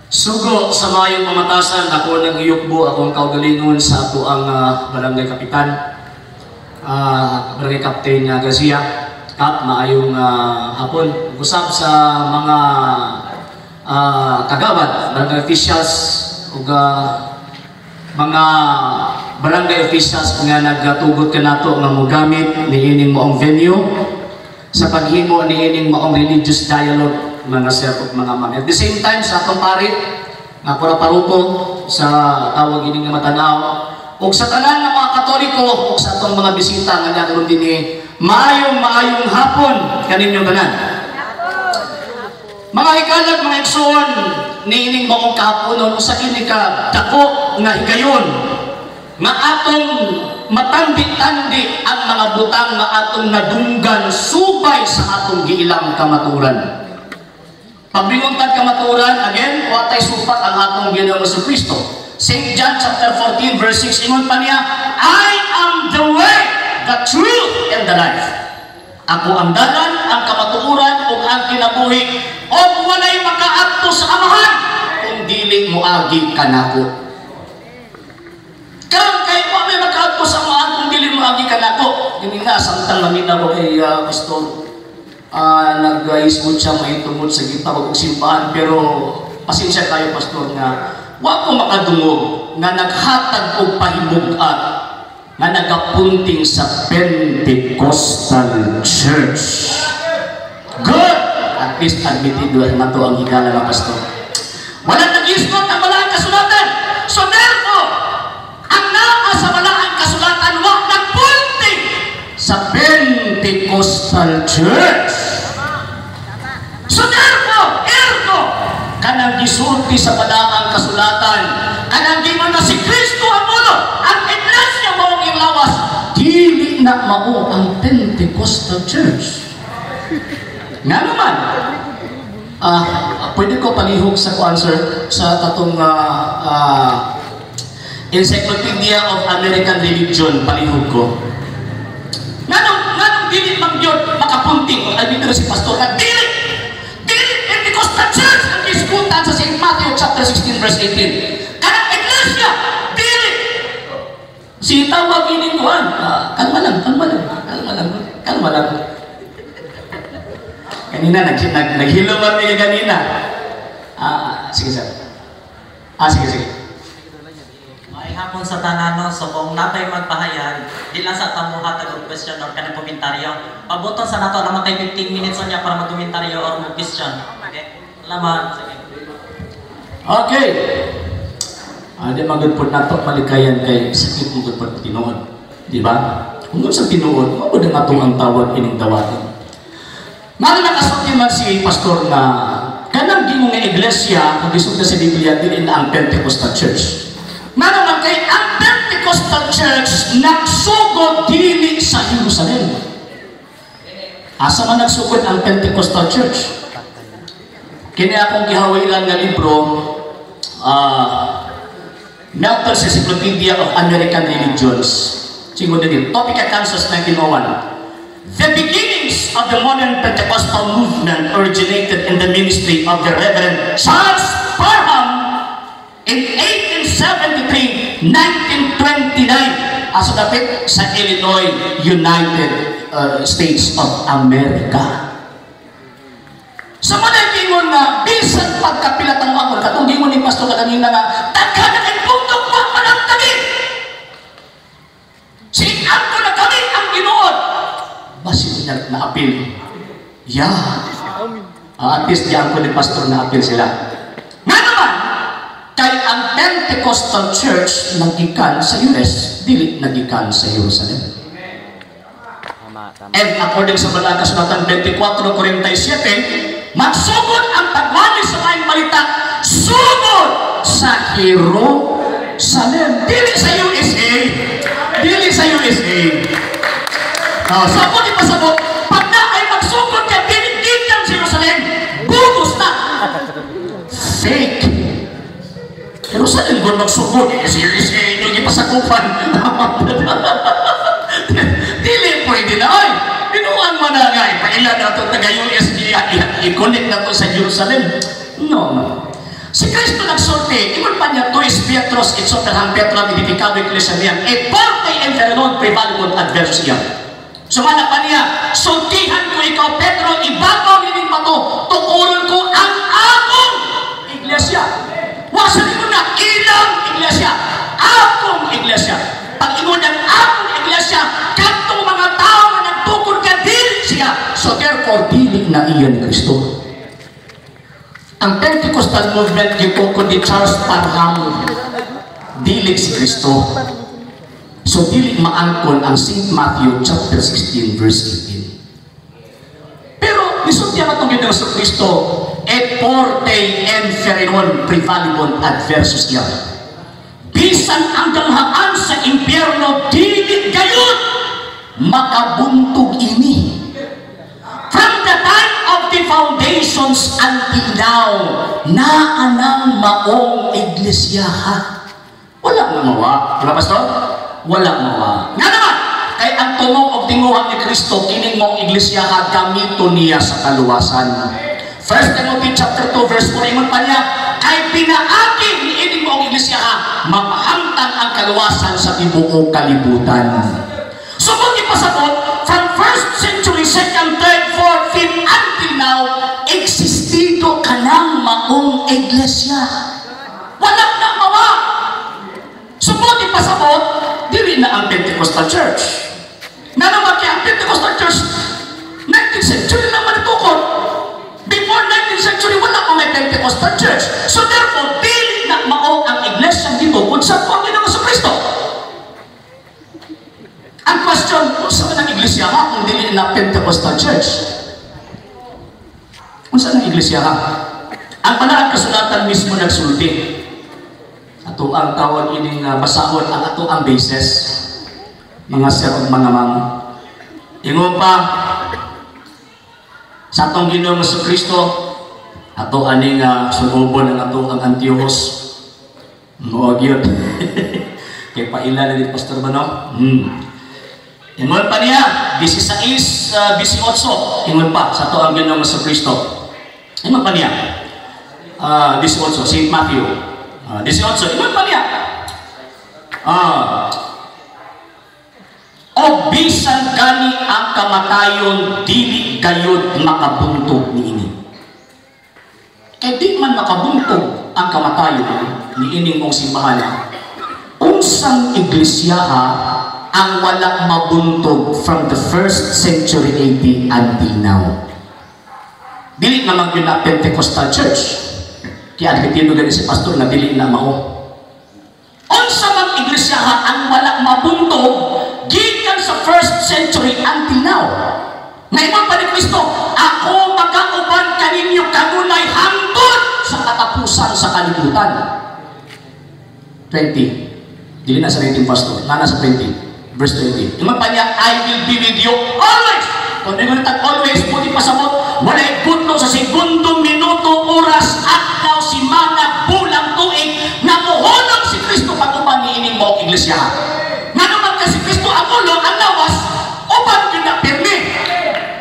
Sugo sa mayong pamatasan, ako nag-iyukbo, akong kaugalingon sa ato ang barangay kapitan, barangay captain Gazia. Kap, maayong hapon. Usap sa mga kagawad, barangay officials, ug mga barangay officials nga nagtugot ka nato nga mogamit niining moong venue sa paghimo niining moong religious dialogue mga sir ug mga ma'am. At the same time sa atong pari nga parupo sa tawag ini nga matanaw ug sa tanan ng mga Katoliko ug sa atong mga bisita nga nagkaroon dinhi maayong hapon kaninyo tanan. Mga hikalag, mga igsoon, niining maong kahaponon usa kini ka dako nga higayon nga atong matandi-tandi ang mga butang nga atong nadunggan subay sa atong giilang kamaturan. Pagbinguntad kamaturan, again, watay supat ang atong Ginoong Jesucristo. St. John chapter 14 verse 6, ingon pa niya, I am the way, the truth, and the life. Ako ang dalan, ang kamatuoran, ug ang kinabuhi, ug walay makaadto sa Amahan kung dili moagi kanako. Karon kay mo may makaadto sa Amahan kung dili moagi kanako. Dili nga samtang maminaw kay pastor. Nag-ismod siya mahitungod sa gitawag og simbahan, pero pasensya kayo pastor nga wa ko makadungog nga naghatag og pahimug-at nga nagapunting sa Pentecostal Church. Good! At least admitted na to ang higala ng pastor. Walang nag-ismod ang malaking kasulatan. So therefore, ang naa sa malaking kasulatan wa nagpunting sa Pentecostal Church. So therefore, ergo, kanang gisulti sa malaking kasulatan, kanang gimo na si Kristo ang ulo, ang iglesia mo ang lawas, dili na mao ang Pentecostal Church. Nga naman, pwede ko palihog sa answer sa tatong Encyclopedia of American Religion, palihog ko. Nga dili magyod makapunting, ay dito si pastor na dili Pentecostal Church ang iskutan sa St. Matthew chapter 16 verse 18. Kanang iglesia, dili. Si tawag ini kuan, kalma lang. Kanina naghiluman mi kanina. Sige sir. Sige. May hapon sa tanano, so kung natay magpahayag, di lang sa tamo hatag og question or kanang komentaryo. Pabuton sa nato naman tay 15 minutes niya para magkomentaryo or mag-question. Okay? Salamat. Okay. Di magud pud nato malikayan kay sakit mo pud tinuod. Di ba? Kung sa tinuod, mao pud ang tawag ining dawaton. Mali nakasulti man si pastor na kanang gimo nga iglesia kung gisugda sa Biblia dili na ang Pentecostal Church. Mano man kay ang Pentecostal Church nagsugod dili sa Jerusalem. Asa man nagsugod ang Pentecostal Church? Kini akong gihawilan nga libro, Melton's Encyclopedia of American Religions. Siguro din, Topeka, Kansas, 1901. The beginnings of the modern Pentecostal movement originated in the ministry of the Reverend Charles Parham in 1873, 1929, as dapit sa Illinois, United States of America. Sa mga gingon na bisan pagkapilatang amon, katong gingon ni Pastor kanina nga, daghan na kay bundok wa manang tabi. Sinan ko na kami ang Ginoon. Basi niya na-apil. At least diyan ko ni Pastor na-apil sila. Nga naman, kay ang Pentecostal Church nagikan sa US, dili nagikan sa Jerusalem. And according sa Balaga Sulatan 24:47, magsugod ang pagwali sa maayong balita, sugod sa Jerusalem, dili sa USA. So kung di pasabot, pag na ay magsugod ka, dili ang Jerusalem, butos na. Fake. Jerusalem kung magsugod, sa USA, yung ipasakupan. Dili pwede na, ay, binuang mo na nga, ipailan na ito taga-US, i-connect na ito sa Jerusalem. No. Si Kristo nagsulti, ingon pa niya, Tuis Pietros, itsoterhang Petro, ibibikado Iglesia niyan, e parte enfernon prevalibus adversus iyan. Sumana pa niya, sultihan ko ikaw, Pedro, ibabaw nining mato, tukuron ko ang akong iglesia. Wasanin mo na, ilang iglesia, akong iglesia. Pag ingon ng akong iglesia, katong mga tao na nagtukod ka din siya. So therefore, dili na iyan ni Kristo. Ang Pentecostal movement, gipoko ni Charles Parham, dili si Kristo. So, dili maangkon ang St. Matthew chapter 16, verse 18. Pero, nisulti ang itong Ginoong Kristo, et porte enferon prevalibus adversus iam. Bisan ang damhaan sa impyerno, dili gayon makabuntog ini. From the time of the foundations until now, naanang maong iglesyaha. Wala nga mawa. Wala, Pastor? Wala mawa. Nga naman, kay ang tunog o tinguhan ni Kristo, kining mong iglesyaha, gamito niya sa kaluwasan. 1 Timothy chapter 2, verse 4, ingon pa niya, kay pinaagi ni ining mong iglesyaha, mapahamtang ang kaluwasan sa tibuok kalibutan. So kung ipasabot, from 1st century, 2nd, 3rd, 4th, 5th, until now, existido ka ng maong iglesia. Walang na mawa. So kung ipasabot, dili na ang Pentecostal Church. Na naman kaya ang Pentecostal Church, 19th century lang manitukod. Before 19th century, wala pa may Pentecostal Church. So therefore, dili na maong ang iglesia dito kung saan po ang Ginoong Kristo. Ang question, kung saan ang iglesia ha, kung dili na Pentecostal Church? Kung saan ang iglesia ha? Ang Banal Kasulatan mismo nagsulti. Ato ang tawag ining basahon, ang ato ang basis. Mga sir o mga ma'am. Ingo pa, sa atong Ginoong Kristo, ato aning sunubon ang ato ang Antiochos. Huwag yun. Kaya paila na din, Pastor Mano. Ingon pa niya, 16, 18. Ingon pa, sa ato ang Ginoong Kristo. Ingon pa niya, 18, St. Matthew. 18, ingon pa niya. O bisan gani ang kamatayon, dili gayud makabuntog niini. Kaya di man makabuntog ang kamatayon niining mong simbahan. Unsang iglesyaha ang wala mabuntog from the 1st century AD until now. Dili naman yun na Pentecostal Church. Kaya admitido gani si Pastor na dili na mao. Unsa mang iglesyaha ang wala mabuntog gikan sa 1st century until now. Ngayon pa ni Kristo, ako magkauban kaninyo kanunay hangtod sa katapusan sa kalibutan. 20. Dili na sa 19, Pastor. Nana sa 20. Verse 20. Iman pa niya, I will be with you always. Kung hindi ko always, puti pasabot, wala'y putlo sa segundong minuto, oras, adlaw, simana, bulang, tuig, na muhulog si Kristo pag-uban ni ining mo iglesia. Nga naman kasi Kristo ang ulo, ang lawas, uban pinapirmi.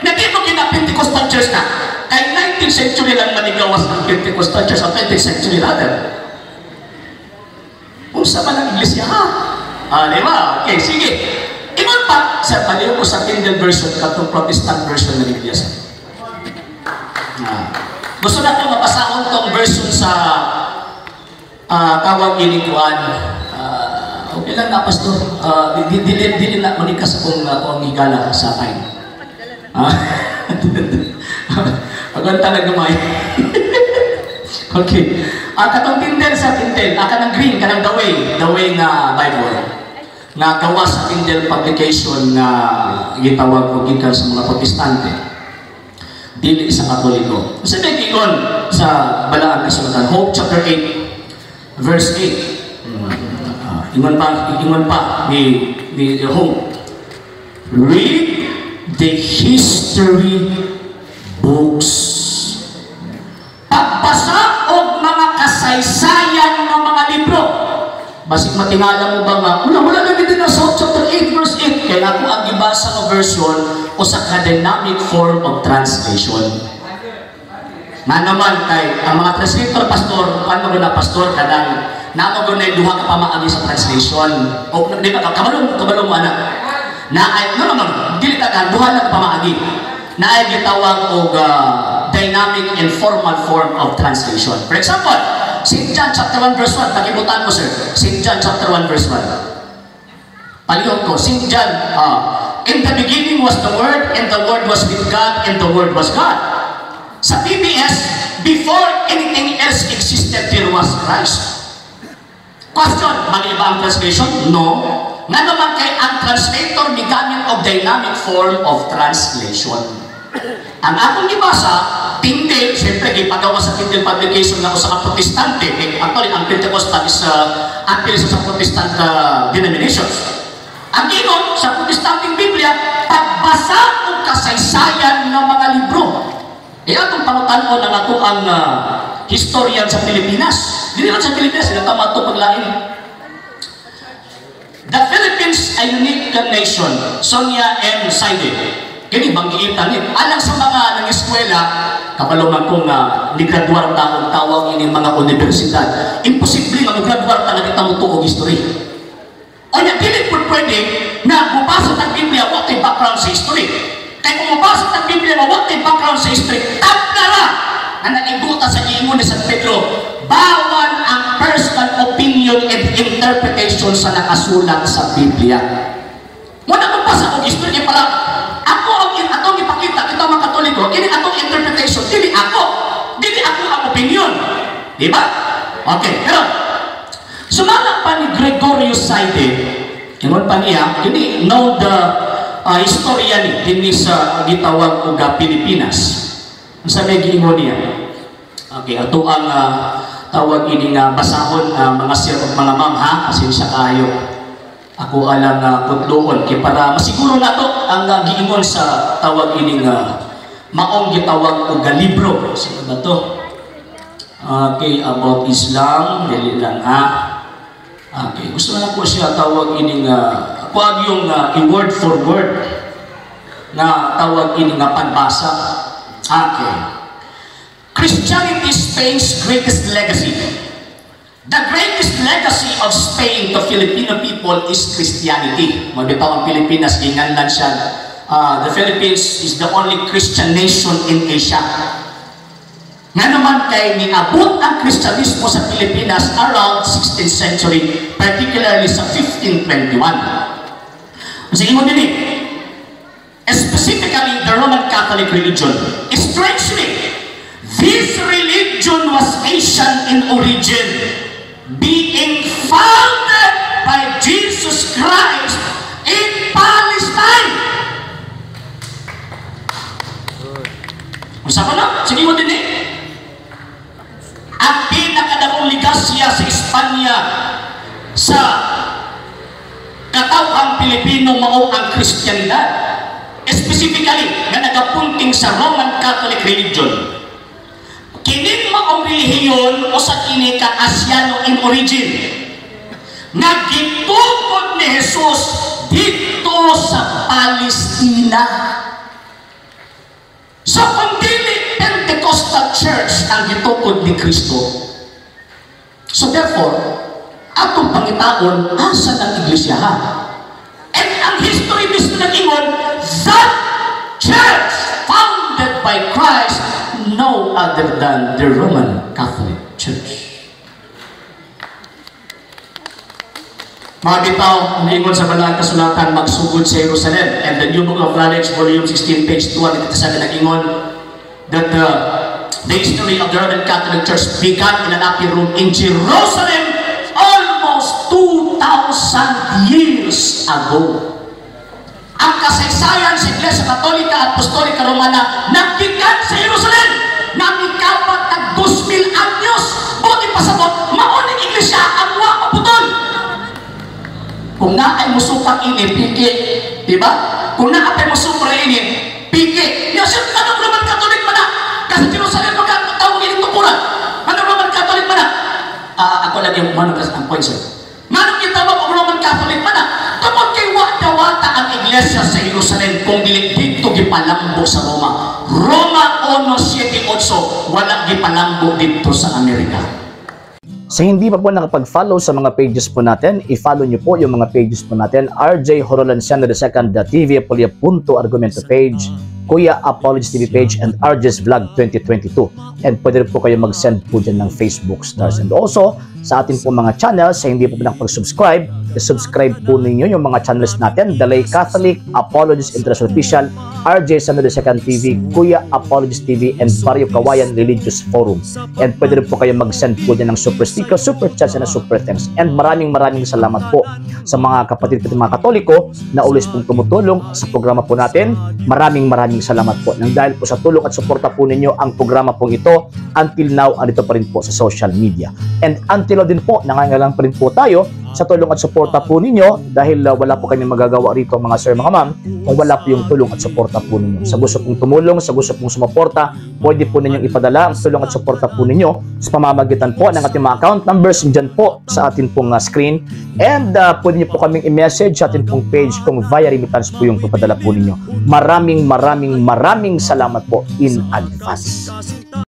Na di mo Pentecostal Church na. Kay 19th century lang manigawas ang Pentecostal Church, ang 20th century rather. Kung sa malang iglesia ha? Diba? Okay, sige. Iman pa, sa paliw ko sa Kindle version, katong Protestant version ng Biblia. Gusto na itong mapasahon itong version sa tawag inikuan. Okay lang na, Pastor. Dili na manikas akong higala sa akin. Pagwan talaga may. Okay. Katong Kindle sa Kindle, kanang green, kanang the way na Bible. Na gawa sa Kindle publication na gitawag ko gikan sa mga Protestante. Dili sa Katoliko. Kasi may gigon sa Balaan Kasulatan, Hope chapter 8, verse 8. Ingon pa ni Hope. Read the history books. Pagbasa og mga kasaysayan ng mga libro. Basig matingala mo ba nga, wala na din na sa chapter 8 verse 8. Kaya ako ang ibasa ng version o sa dynamic form of translation. Na naman kay ang mga translator pastor, paano mo na pastor kanang namo na duha ka pamaagi sa translation. O di ba kabalo mo ana. Na ay no, dili ta duha na pamaagi. Na ay gitawag og dynamic and formal form of translation. For example, St. John chapter 1 verse 1, pakibutan ko sir. St. John chapter 1 verse 1. Palihog ko, St. John, in the beginning was the Word, and the Word was with God, and the Word was God. Sa PBS, before anything else existed, there was Christ. Question, mali ba ang translation? No. Nga naman kay ang translator ni gamit of dynamic form of translation. Ang akong ibasa, Tyndale, siyempre, ipagawa sa Tyndale publication nga sa Protestante. Actually, ang Pentecostal is sa Protestant denominations. Ang ingon sa Protestanteng Biblia, pagbasa o kasaysayan ng mga libro. Atong pangutan-on ang ato ang historian sa Pilipinas. Dili lang sa Pilipinas, sinatama ito paglain. The Philippines, a unique nation. Sonia M. Saide. Kini bang giitan ni alang sa mga nang-eskwela kabalo man kung ni-graduar taong tawag ini mga universidad. Imposible nga mag-graduar ta nakita mo tuog history. O nya dili pud pwede na mubasa ng Biblia wa tay background sa history. Kay kung mubasa ng Biblia wa tay background sa history, tablara na naiguta sa ingon ni San Pedro, bawal ang personal opinion and interpretation sa nakasulat sa Biblia. Muna magbasa og history para atong ipakita kita mga Katoliko, ini atong interpretation, dili ako ang opinion, di ba? Okay, pero sumala pa ni Gregorius Saide, ingon pa niya, kini know the historia ni dinhi sa gitawag og Pilipinas. Unsa may giingon niya? Okay, ato ang tawag ini nga basahon mga sir ug mga ma'am ha, pasensya kayo. Ako alang pagdoon kay para masiguro nato ang giingon sa tawag ini nga maong gitawag og libro. Sino ba to? Okay, about Islam, dili lang ha. Okay, gusto na ko siya tawag ini nga kuag yung i-word for word na tawag ini nga panbasa. Okay. Christianity is Spain's greatest legacy. The greatest legacy of Spain to Filipino people is Christianity. Magbitaw ang Pilipinas, ginganlan siya. The Philippines is the only Christian nation in Asia. Nga naman kay niabot ang Kristyanismo sa Pilipinas around 16th century, particularly sa 1521. Kasi mo din specifically the Roman Catholic religion. Strangely, this religion was Asian in origin, being founded by Jesus Christ in Palestine. Usa pa na? Sige mo din Ang pinakadakong ligasya sa Espanya sa katawhang Pilipino mao ang Kristyanidad. Specifically, na nagapunting sa Roman Catholic religion. Kinin maong relihiyon o sa kini ka Asyano in origin. Nagitugod ni Jesus dito sa Palestina. So kung dili Pentecostal Church ang gitugod ni Kristo. So therefore, atong pangitaon asa ng iglesia ha? And ang history mismo nag-ingon, that church founded by Christ no other than the Roman Catholic Church. Mga bitaw, umiingon sa banal kasulatan, magsugod sa Jerusalem. And the New Book of Knowledge, volume 16, page 2, nagkatasabi nag-ingon that the history of the Roman Catholic Church began in an upper room in Jerusalem almost 2,000 years ago. Ang kasaysayan sa Iglesia Katolika at Apostolika Romana nagbigan sa Jerusalem na mikapat ng 2,000 anyos. Buti pasabot, maoning Iglesia ang wakaputol. Kung naay musupak ini, piki. Diba? Kung naay musupra ini, piki. Yasip ka ng Roman Catholic man na. Kasi Jerusalem magkakatawag ini tukuran. Ano Roman Catholic man na? Ako lagi ang point, sir. Manong kita ba kung Roman Catholic man na? Kapag kay wata ang Iglesia iglesia sa Jerusalem kung dili dito gipalambo sa Roma. Roma 1:7-8 wala gipalambo dito sa Amerika. Sa hindi pa po nakapag-follow sa mga pages po natin, i-follow nyo po yung mga pages po natin, RJ Horolanciano II TV Apolia Punto Argumento page, Kuya Apologist TV page, and RJ's Vlog 2022. And pwede rin po kayo mag-send po dyan ng Facebook stars. And also, sa atin po mga channels, sa hindi po nakapag-subscribe, i-subscribe po ninyo yung mga channels natin, The Lay Catholic, Apologist International Official, RJ Sano II TV, Kuya Apologist TV, and Barrio Kawayan Religious Forum. And pwede rin po kayo mag-send po dyan ng super sticker, super chats, and super thanks. And maraming salamat po sa mga kapatid at mga Katoliko na always pong tumutulong sa programa po natin. Maraming salamat po. Nang dahil po sa tulong at suporta po ninyo, ang programa pong ito, until now, andito pa rin po sa social media. And until now din po, nangangailangan pa rin po tayo sa tulong at suporta po ninyo dahil wala po kami magagawa rito mga sir, mga ma'am, kung wala po yung tulong at suporta po ninyo. Sa gusto pong tumulong, sa gusto pong sumuporta, pwede po ninyong ipadala ang tulong at suporta po ninyo sa pamamagitan po ng ating mga account numbers dyan po sa ating pong screen. And pwede nyo po kaming i-message sa ating pong page kung via remittance po yung ipadala po ninyo. Maraming salamat po in advance.